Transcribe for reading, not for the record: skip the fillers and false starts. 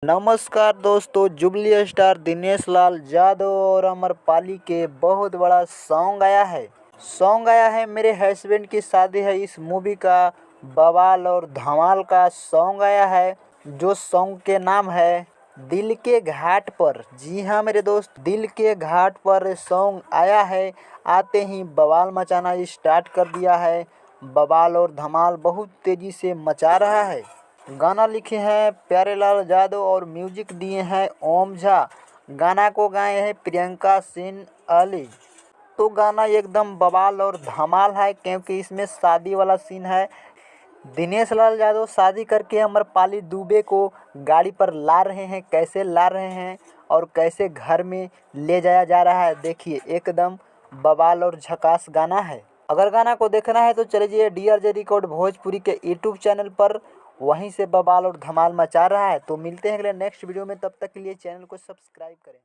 नमस्कार दोस्तों, jubilee star Dinesh Lal Yadav और अमरपाली के बहुत बड़ा सॉन्ग आया है। मेरे हस्बैंड की शादी है, इस मूवी का बवाल और धमाल का सॉन्ग आया है, जो सॉन्ग के नाम है दिल के घाट पर। जी हाँ मेरे दोस्त, दिल के घाट पर सॉन्ग आया है। आते ही बवाल मचाना स्टार्ट कर दिया है। बवाल और धमाल बहुत तेज़ी से मचा रहा है। गाना लिखे हैं प्यारेलाल यादव और म्यूजिक दिए हैं ओम झा। गाना को गाए हैं प्रियंका सिंह अली। तो गाना एकदम बवाल और धमाल है, क्योंकि इसमें शादी वाला सीन है। दिनेश लाल यादव शादी करके अमरपाली दुबे को गाड़ी पर ला रहे हैं। कैसे ला रहे हैं और कैसे घर में ले जाया जा रहा है, देखिए एकदम बवाल और झकास गाना है। अगर गाना को देखना है तो चले जाइए DRJ रिकॉर्ड भोजपुरी के यूट्यूब चैनल पर, वहीं से बवाल और धमाल मचा रहा है। तो मिलते हैं अगले नेक्स्ट वीडियो में, तब तक के लिए चैनल को सब्सक्राइब करें।